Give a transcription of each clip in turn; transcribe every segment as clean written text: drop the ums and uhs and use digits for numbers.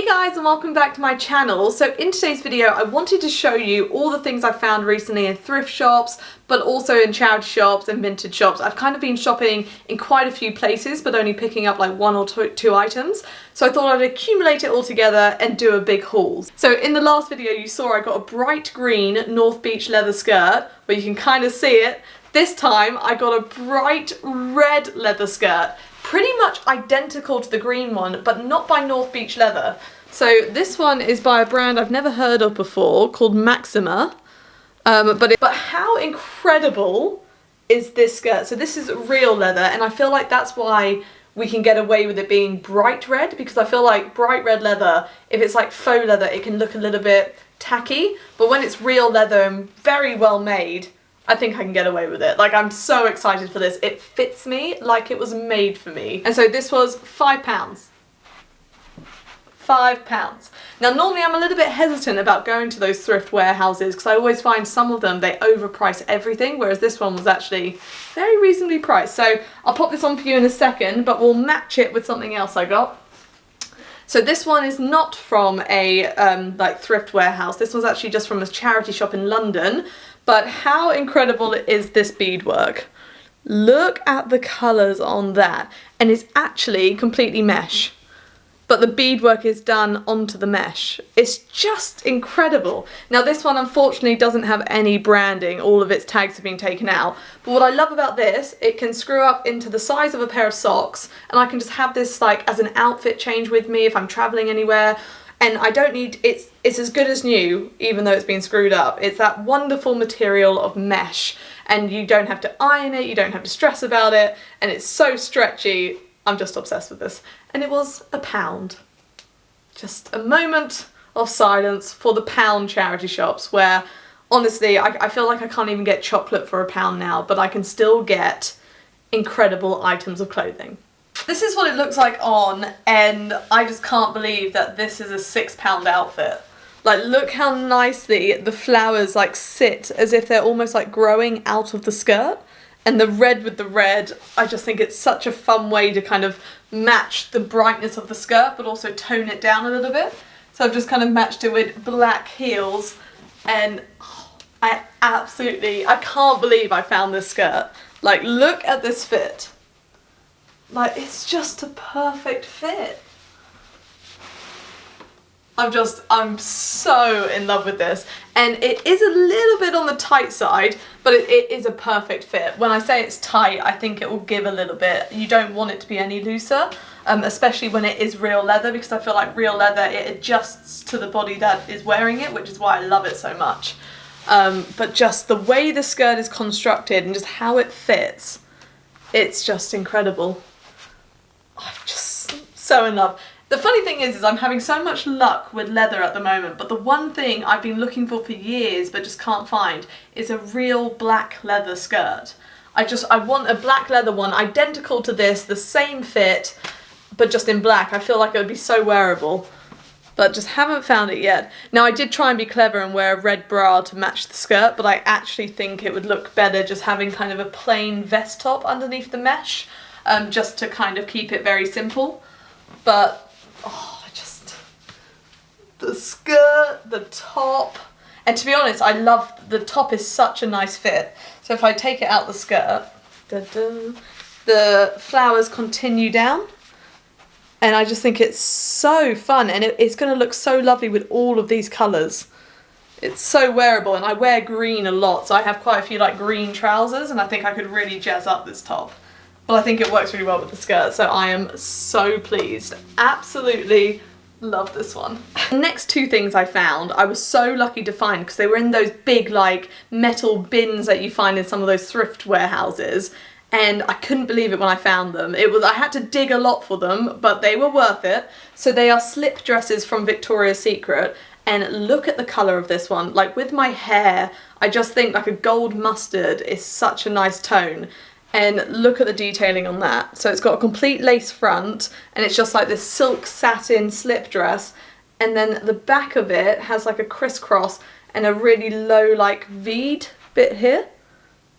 guys, and welcome back to my channel. So in today's video I wanted to show you all the things I found recently in thrift shops, but also in charity shops and vintage shops. I've kind of been shopping in quite a few places but only picking up like one or two items, so I thought I'd accumulate it all together and do a big haul. So in the last video you saw I got a bright green North Beach leather skirt where you can kind of see it. This time I got a bright red leather skirt, pretty much identical to the green one, but not by North Beach Leather. So this one is by a brand I've never heard of before called Maxima. But how incredible is this skirt? So this is real leather, and I feel like that's why we can get away with it being bright red, because I feel like bright red leather, if it's like faux leather, it can look a little bit tacky, but when it's real leather and very well made, I think I can get away with it. Like, I'm so excited for this. It fits me like it was made for me. And so this was £5. £5. Now normally I'm a little bit hesitant about going to those thrift warehouses because I always find some of them, they overprice everything, whereas this one was actually very reasonably priced. So I'll pop this on for you in a second, but we'll match it with something else I got. So this one is not from a like thrift warehouse. This was actually just from a charity shop in London. But how incredible is this beadwork? Look at the colours on that. And it's actually completely mesh. But the beadwork is done onto the mesh. It's just incredible. Now this one unfortunately doesn't have any branding. All of its tags have been taken out. But what I love about this, it can screw up into the size of a pair of socks, and I can just have this like as an outfit change with me if I'm travelling anywhere. And I don't need, it's as good as new, even though it's been screwed up. It's that wonderful material of mesh, and you don't have to iron it, you don't have to stress about it, and it's so stretchy. I'm just obsessed with this. And it was £1. Just a moment of silence for the pound charity shops, where honestly, I feel like I can't even get chocolate for £1 now, but I can still get incredible items of clothing. This is what it looks like on, and I just can't believe that this is a £6 outfit. Like, look how nicely the flowers like sit as if they're almost like growing out of the skirt. And the red with the red, I just think it's such a fun way to kind of match the brightness of the skirt, but also tone it down a little bit. So I've just kind of matched it with black heels, and I can't believe I found this skirt. Like, look at this fit. Like, it's just a perfect fit. I'm so in love with this. And it is a little bit on the tight side, but it is a perfect fit. When I say it's tight, I think it will give a little bit. You don't want it to be any looser, especially when it is real leather, because I feel like real leather, it adjusts to the body that is wearing it, which is why I love it so much. But just the way the skirt is constructed and just how it fits, it's just incredible. I'm just so in love. The funny thing is I'm having so much luck with leather at the moment, but the one thing I've been looking for years but just can't find is a real black leather skirt. I want a black leather one identical to this, the same fit, but just in black. I feel like it would be so wearable, but just haven't found it yet. Now I did try and be clever and wear a red bra to match the skirt, but I actually think it would look better just having kind of a plain vest top underneath the mesh, just to kind of keep it very simple. But oh, the skirt, the top, and to be honest, I love the top is such a nice fit. So if I take it out the skirt, the flowers continue down, and I just think it's so fun, and it's going to look so lovely with all of these colours. It's so wearable, and I wear green a lot, so I have quite a few like green trousers, and I think I could really jazz up this top. But I think it works really well with the skirt, so I am so pleased. Absolutely love this one. The next two things I found, I was so lucky to find because they were in those big like metal bins that you find in some of those thrift warehouses, and I couldn't believe it when I found them. I had to dig a lot for them, but they were worth it. So they are slip dresses from Victoria's Secret, and look at the colour of this one. Like, with my hair, I just think like a gold mustard is such a nice tone. And look at the detailing on that. So it's got a complete lace front, and it's just like this silk satin slip dress, and then the back of it has like a crisscross and a really low like V'd bit here.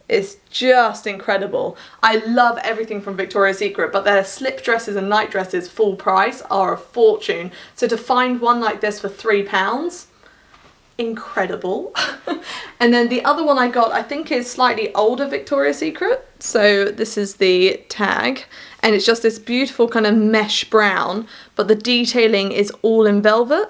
is just incredible. I love everything from Victoria's Secret, but their slip dresses and night dresses full price are a fortune. So to find one like this for £3, incredible. And then the other one I got, I think, is slightly older Victoria's Secret. So this is the tag, and it's just this beautiful kind of mesh brown, but the detailing is all in velvet.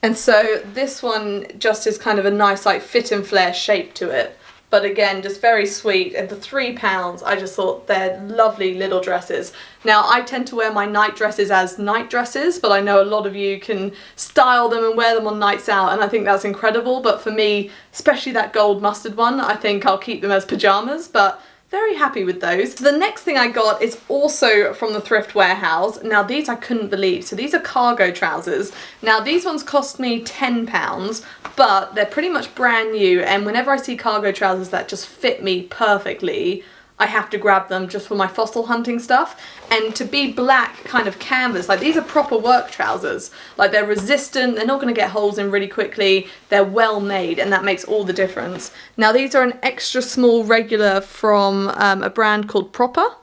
And so this one just is kind of a nice like fit and flare shape to it. But again, just very sweet, and for £3, I just thought they're lovely little dresses. Now, I tend to wear my night dresses as night dresses, but I know a lot of you can style them and wear them on nights out, and I think that's incredible. But for me, especially that gold mustard one, I think I'll keep them as pyjamas, but very happy with those. The next thing I got is also from the Thrift warehouse. Now these I couldn't believe. So these are cargo trousers. Now these ones cost me £10, but they're pretty much brand new, and whenever I see cargo trousers that just fit me perfectly, I have to grab them just for my fossil hunting stuff. And to be black kind of canvas, like these are proper work trousers. Like they're resistant, they're not going to get holes in really quickly, they're well made, and that makes all the difference. Now these are an extra small regular from a brand called Proper.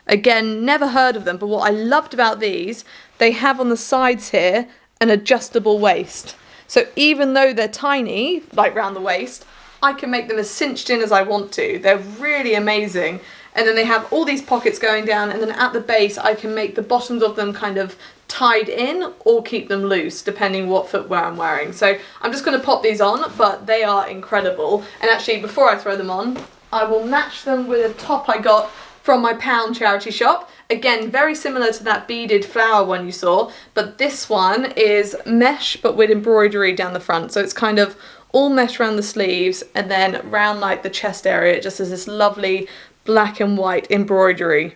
Again, never heard of them, but what I loved about these, they have on the sides here an adjustable waist. So even though they're tiny, like round the waist, I can make them as cinched in as I want to. They're really amazing. And then they have all these pockets going down, and then at the base I can make the bottoms of them kind of tied in or keep them loose depending what footwear I'm wearing. So I'm just going to pop these on, but they are incredible. And actually, before I throw them on, I will match them with a top I got from my Pound charity shop. Again, very similar to that beaded flower one you saw, but this one is mesh but with embroidery down the front. So it's kind of all mesh around the sleeves, and then around like the chest area it just has this lovely black and white embroidery.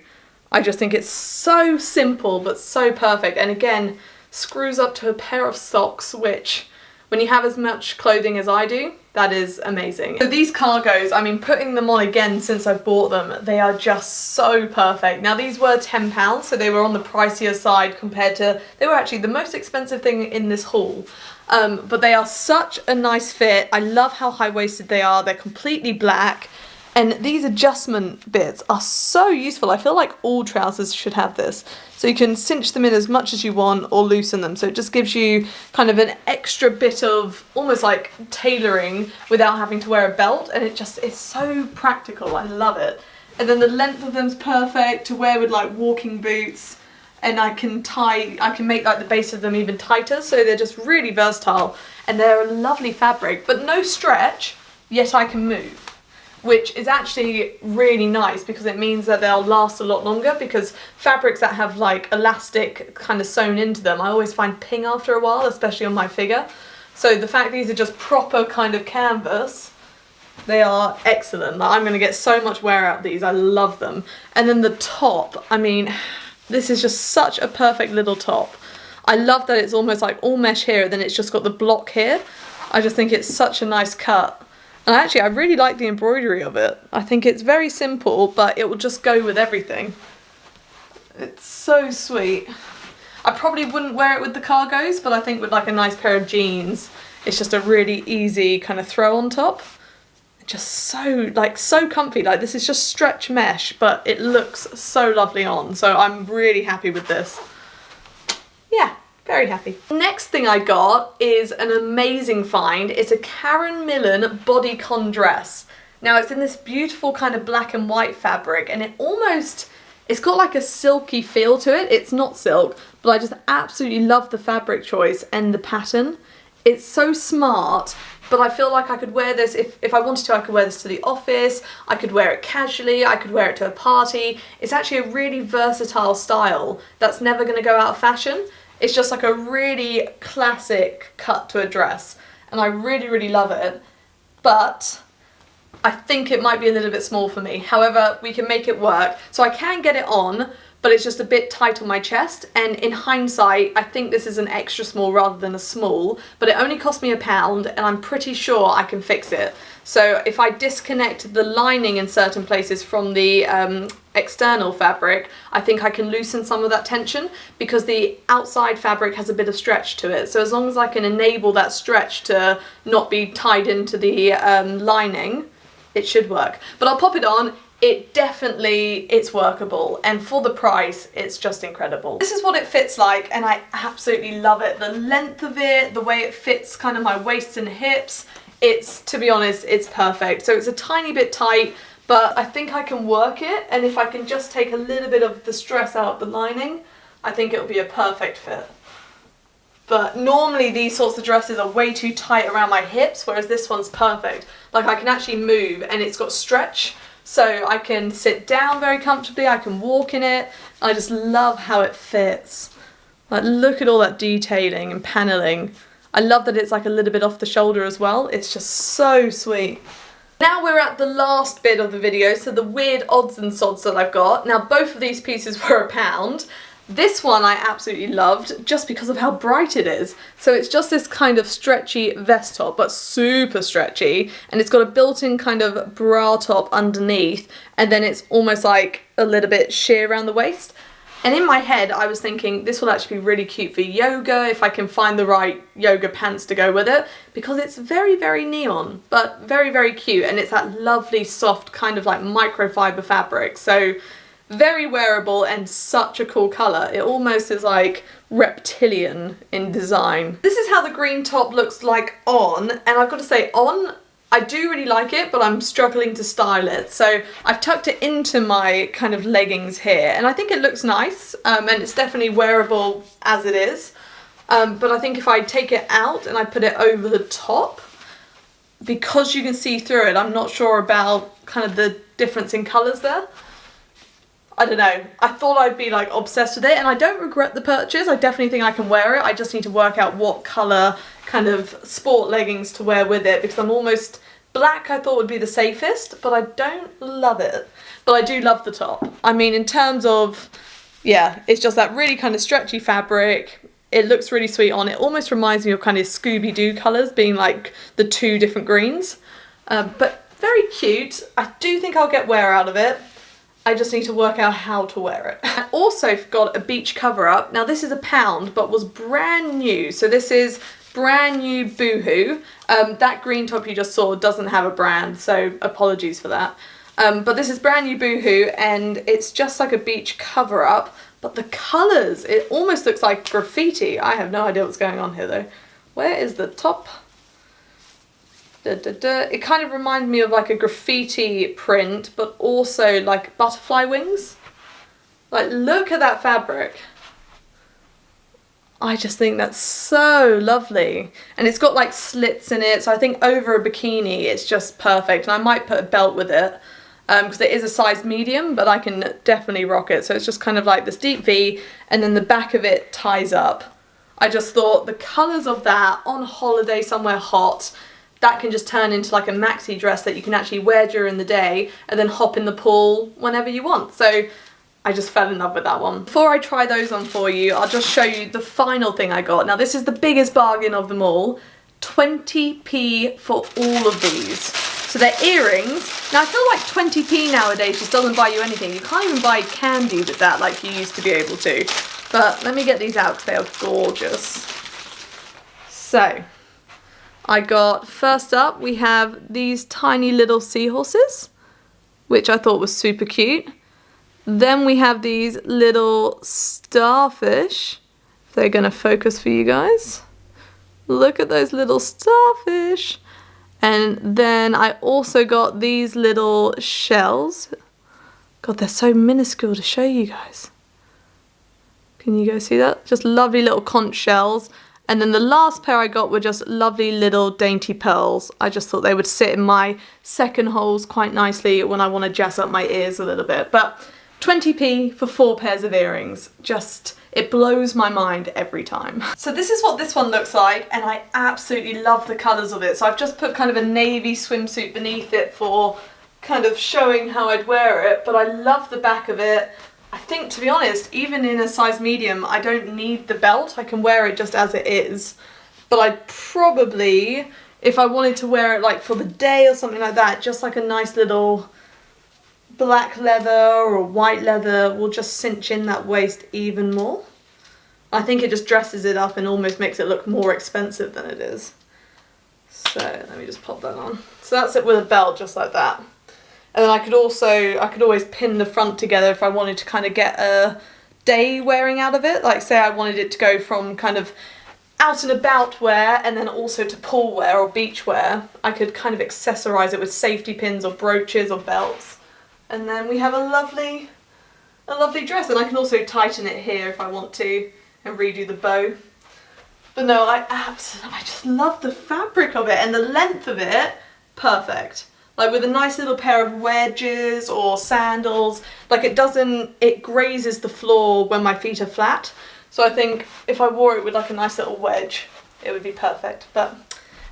I just think it's so simple but so perfect, and again screws up to a pair of socks, which when you have as much clothing as I do, that is amazing. So these cargos, I mean, putting them on again since I bought them, they are just so perfect. Now these were £10, so they were on the pricier side compared to, they were actually the most expensive thing in this haul. But they are such a nice fit. I love how high-waisted they are. They're completely black. And these adjustment bits are so useful. I feel like all trousers should have this. So you can cinch them in as much as you want or loosen them. So it just gives you kind of an extra bit of almost like tailoring without having to wear a belt. And it just is so practical. I love it. And then the length of them's perfect to wear with like walking boots. And I can make like the base of them even tighter, so they're just really versatile, and they're a lovely fabric, but no stretch, yet I can move, which is actually really nice because it means that they'll last a lot longer, because fabrics that have like elastic kind of sewn into them, I always find ping after a while, especially on my figure. So the fact these are just proper kind of canvas, they are excellent. I'm going to get so much wear out of these, I love them. And then the top, I mean, this is just such a perfect little top. I love that it's almost like all mesh here, and then it's just got the block here. I just think it's such a nice cut. And actually, I really like the embroidery of it. I think it's very simple, but it will just go with everything. It's so sweet. I probably wouldn't wear it with the cargos, but I think with like a nice pair of jeans, it's just a really easy kind of throw on top. Just so comfy. Like this is just stretch mesh, but it looks so lovely on. So I'm really happy with this. Yeah, very happy. Next thing I got is an amazing find. It's a Karen Millen bodycon dress. Now it's in this beautiful kind of black and white fabric, and it's got like a silky feel to it. It's not silk, but I just absolutely love the fabric choice and the pattern. It's so smart, but I feel like I could wear this, if I wanted to, I could wear this to the office, I could wear it casually, I could wear it to a party. It's actually a really versatile style that's never going to go out of fashion. It's just like a really classic cut to a dress, and I really, really love it. But I think it might be a little bit small for me. However, we can make it work. So I can get it on, but it's just a bit tight on my chest, and in hindsight I think this is an extra small rather than a small, but it only cost me £1, and I'm pretty sure I can fix it. So if I disconnect the lining in certain places from the external fabric, I think I can loosen some of that tension, because the outside fabric has a bit of stretch to it. So as long as I can enable that stretch to not be tied into the lining, it should work. But I'll pop it on. It's workable, and for the price it's just incredible. This is what it fits like, and I absolutely love it. The length of it, the way it fits kind of my waist and hips, to be honest, it's perfect. So it's a tiny bit tight, but I think I can work it, and if I can just take a little bit of the stress out of the lining, I think it'll be a perfect fit. But normally these sorts of dresses are way too tight around my hips, whereas this one's perfect. Like, I can actually move, and it's got stretch, so I can sit down very comfortably, I can walk in it. I just love how it fits. Like, look at all that detailing and paneling. I love that it's like a little bit off the shoulder as well. It's just so sweet. Now we're at the last bit of the video, so the weird odds and sods that I've got. Now, both of these pieces were £1. This one I absolutely loved just because of how bright it is. So it's just this kind of stretchy vest top, but super stretchy, and it's got a built-in kind of bra top underneath, and then it's almost like a little bit sheer around the waist. And in my head I was thinking this will actually be really cute for yoga if I can find the right yoga pants to go with it, because it's very, very neon, but very, very cute, and it's that lovely soft kind of like microfiber fabric. So very wearable and such a cool colour. It almost is like reptilian in design. This is how the green top looks like on, and I've got to say, on, I do really like it, but I'm struggling to style it. So I've tucked it into my kind of leggings here, and I think it looks nice, and it's definitely wearable as it is. But I think if I take it out and I put it over the top, because you can see through it, I'm not sure about kind of the difference in colours there. I don't know, I thought I'd be like obsessed with it, and I don't regret the purchase. I definitely think I can wear it. I just need to work out what colour kind of sport leggings to wear with it, because I'm almost black I thought would be the safest, but I don't love it. But I do love the top. I mean, in terms of, yeah, it's just that really kind of stretchy fabric. It looks really sweet on. It almost reminds me of kind of Scooby-Doo colours, being like the two different greens. But very cute. I do think I'll get wear out of it. I just need to work out how to wear it. I also got a beach cover up. Now this is £1, but was brand new. So this is brand new Boohoo. That green top you just saw doesn't have a brand, so apologies for that. But this is brand new Boohoo, and it's just like a beach cover up, but the colours, it almost looks like graffiti. I have no idea what's going on here though. Where is the top? It kind of reminded me of like a graffiti print, but also like butterfly wings. Like, look at that fabric. I just think that's so lovely. And it's got like slits in it, so I think over a bikini it's just perfect. And I might put a belt with it, because it is a size medium, but I can definitely rock it. So it's just kind of like this deep V, and then the back of it ties up. I just thought the colours of that on holiday somewhere hot, that can just turn into like a maxi dress that you can actually wear during the day and then hop in the pool whenever you want. So I just fell in love with that one. Before I try those on for you, I'll just show you the final thing I got. Now this is the biggest bargain of them all. 20p for all of these. So they're earrings. Now I feel like 20p nowadays just doesn't buy you anything. You can't even buy candy with that like you used to be able to. But let me get these out because they are gorgeous. So I got, first up, we have these tiny little seahorses, which I thought was super cute. Then we have these little starfish, if they're gonna focus for you guys. Look at those little starfish. And then I also got these little shells. God, they're so minuscule to show you guys. Can you guys see that? Just lovely little conch shells. And then the last pair I got were just lovely little dainty pearls. I just thought they would sit in my second holes quite nicely when I want to jazz up my ears a little bit. But 20p for 4 pairs of earrings. Just, it blows my mind every time. So this is what this one looks like, and I absolutely love the colours of it. So I've just put kind of a navy swimsuit beneath it for kind of showing how I'd wear it, but I love the back of it. I think, to be honest, even in a size medium, I don't need the belt. I can wear it just as it is. But I'd probably, if I wanted to wear it like for the day or something like that, just like a nice little black leather or white leather will just cinch in that waist even more. I think it just dresses it up and almost makes it look more expensive than it is. So let me just pop that on. So that's it with a belt, just like that. And then I could always pin the front together if I wanted to kind of get a day wearing out of it. Like say I wanted it to go from kind of out and about wear and then also to pool wear or beach wear. I could kind of accessorize it with safety pins or brooches or belts. And then we have a lovely dress, and I can also tighten it here if I want to and redo the bow. But no, I just love the fabric of it and the length of it, perfect. Like with a nice little pair of wedges or sandals, like it grazes the floor when my feet are flat. So I think if I wore it with like a nice little wedge, it would be perfect. But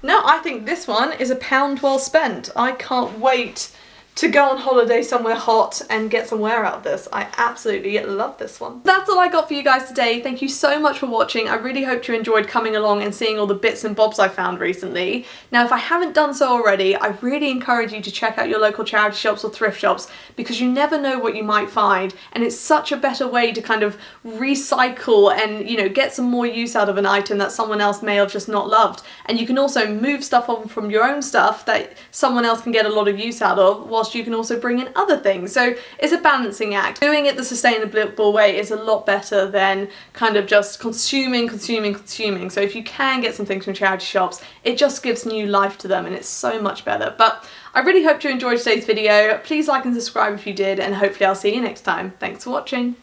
no, I think this one is £1 well spent. I can't wait to go on holiday somewhere hot and get some wear out of this. I absolutely love this one. That's all I got for you guys today. Thank you so much for watching. I really hope you enjoyed coming along and seeing all the bits and bobs I found recently. Now, if I haven't done so already, I really encourage you to check out your local charity shops or thrift shops, because you never know what you might find, and it's such a better way to kind of recycle and, you know, get some more use out of an item that someone else may have just not loved. And you can also move stuff on from your own stuff that someone else can get a lot of use out of, whilst you can also bring in other things. So it's a balancing act. Doing it the sustainable way is a lot better than kind of just consuming. So if you can get some things from charity shops, it just gives new life to them and it's so much better. But I really hope you enjoyed today's video. Please like and subscribe if you did, and hopefully I'll see you next time. Thanks for watching.